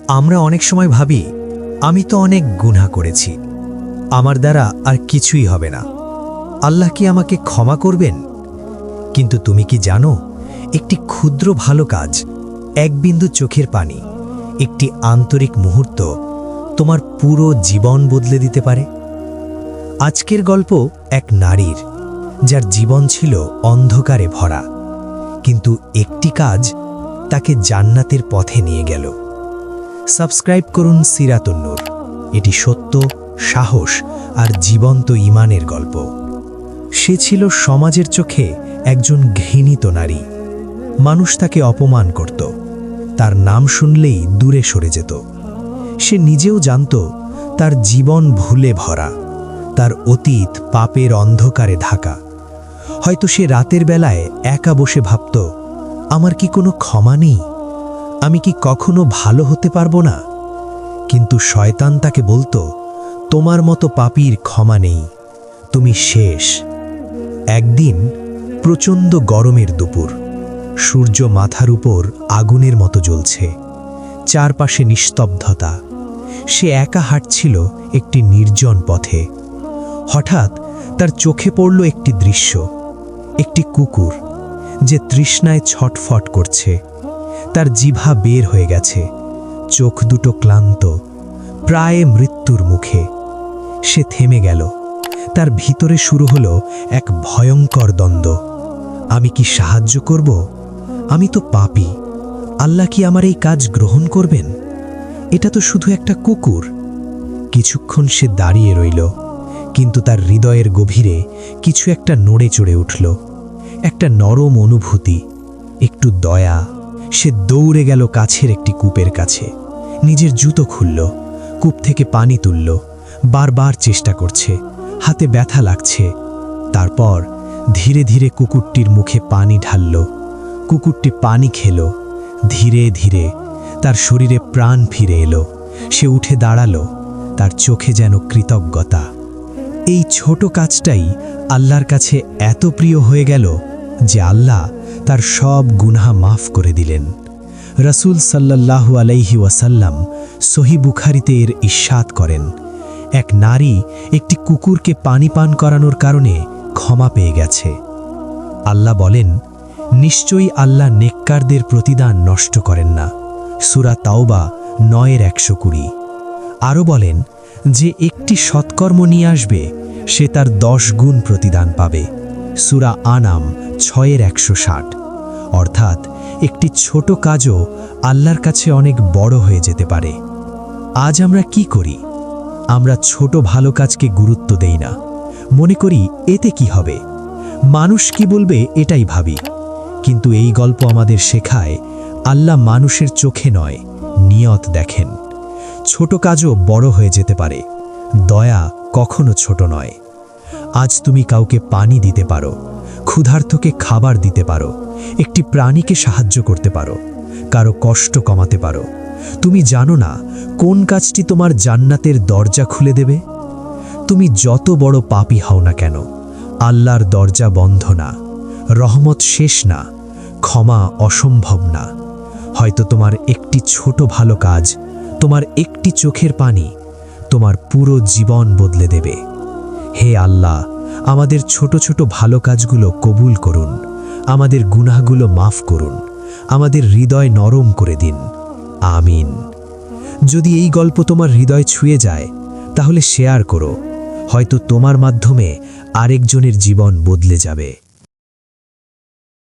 আমরা অনেক সময় ভাবি, আমি তো অনেক গুনাহ করেছি, আমার দ্বারা আর কিছুই হবে না, আল্লাহ কি আমাকে ক্ষমা করবেন? কিন্তু তুমি কি জানো, একটি ক্ষুদ্র ভালো কাজ, এক বিন্দু চোখের পানি, একটি আন্তরিক মুহূর্ত তোমার পুরো জীবন বদলে দিতে পারে। আজকের গল্প এক নারীর, যার জীবন ছিল অন্ধকারে ভরা, কিন্তু একটি কাজ তাকে জান্নাতের পথে নিয়ে গেল। সাবস্ক্রাইব করুন সিরাতুন নূর। এটি সত্য, সাহস আর জীবন্ত ঈমানের গল্প। সে ছিল সমাজের চোখে একজন ঘৃণিত নারী। মানুষ তাকে অপমান করত, তার নাম শুনলেই দূরে সরে যেত। সে নিজেও জানত তার জীবন ভুলে ভরা, তার অতীত পাপের অন্ধকারে ঢাকা। হয়তো সে রাতের বেলায় একা বসে ভাবত, আমার কি কোনো ক্ষমা নেই? আমি কি কখনো ভালো হতে পারবো না? কিন্তু শয়তান তাকে বলতো, তোমার মতো পাপীর ক্ষমা নেই, তুমি শেষ। একদিন প্রচণ্ড গরমের দুপুর, সূর্য মাথার উপর আগুনের মতো জ্বলছে, চারপাশে নিস্তব্ধতা। সে একা হাঁটছিল একটি নির্জন পথে। হঠাৎ তার চোখে পড়ল একটি দৃশ্য, একটি কুকুর যে তৃষ্ণায় ছটফট করছে। তার জিভা বের হয়ে গেছে, চোখ দুটো ক্লান্ত, প্রায় মৃত্যুর মুখে। সে থেমে গেল। তার ভিতরে শুরু হলো এক ভয়ঙ্কর দ্বন্দ্ব। আমি কি সাহায্য করব? আমি তো পাপী, আল্লাহ কি আমার এই কাজ গ্রহণ করবেন? এটা তো শুধু একটা কুকুর। কিছুক্ষণ সে দাঁড়িয়ে রইল, কিন্তু তার হৃদয়ের গভীরে কিছু একটা নড়ে চড়ে উঠল, একটা নরম অনুভূতি, একটু দয়া। সে দৌড়ে গেল কাছের একটি কূপের কাছে, নিজের জুতো খুলল, কূপ থেকে পানি তুলল, বারবার চেষ্টা করছে, হাতে ব্যথা লাগছে। তারপর ধীরে ধীরে কুকুরটির মুখে পানি ঢালল। কুকুরটি পানি খেল। ধীরে ধীরে তার শরীরে প্রাণ ফিরে এলো। সে উঠে দাঁড়ালো, তার চোখে যেন কৃতজ্ঞতা। এই ছোট কাজটাই আল্লাহর কাছে এত প্রিয় হয়ে গেল যে আল্লাহ তার সব গুনাহ মাফ করে দিলেন। রাসূল সাল্লাল্লাহু আলাইহি ওয়াসাল্লাম সহিহ বুখারীতে এর ইরশাদ করেন, এক নারী একটি কুকুরকে পানি পান করানোর কারণে ক্ষমা পেয়ে গেছে। আল্লাহ বলেন, নিশ্চয়ই আল্লাহ নেককারদের প্রতিদান নষ্ট করেন না। সূরা তাওবা 9:120। আরও বলেন, যে একটি সৎকর্ম নিয়ে আসবে সে তার 10 গুণ প্রতিদান পাবে। সূরা আনাম 6:160। অর্থাৎ একটি ছোট কাজও আল্লাহর কাছে অনেক বড় হয়ে যেতে পারে। আজ আমরা কি করি? আমরা ছোট ভালো কাজকে গুরুত্ব দেই না, মনে করি এতে কি হবে, মানুষ কি বলবে, এটাই ভাবি। কিন্তু এই গল্প আমাদের শেখায়, আল্লাহ মানুষের চোখে নয়, নিয়ত দেখেন। ছোট কাজও বড় হয়ে যেতে পারে। দয়া কখনো ছোট নয়। আজ তুমি কাউকে পানি দিতে পারো, ক্ষুধার্তকে খাবার দিতে পারো, একটি প্রাণীকে সাহায্য করতে পারো, কারো কষ্ট কমাতে পারো। তুমি জানো না কোন কাজটি তোমার জান্নাতের দরজা খুলে দেবে। তুমি যত বড় পাপী হও না কেন, আল্লাহর দরজা বন্ধ না, রহমত শেষ না, ক্ষমা অসম্ভব না। হয়তো তোমার একটি ছোট ভালো কাজ, তোমার একটি চোখের পানি তোমার পুরো জীবন বদলে দেবে। হে আল্লাহ, আমাদের ছোট ছোট ভালো কাজগুলো কবুল করুন, আমাদের গুনাহগুলো মাফ করুন, আমাদের হৃদয় নরম করে দিন। আমিন। যদি এই গল্প তোমার হৃদয় ছুঁয়ে যায়, তাহলে শেয়ার করো, হয়তো তোমার মাধ্যমে আরেকজনের জীবন বদলে যাবে।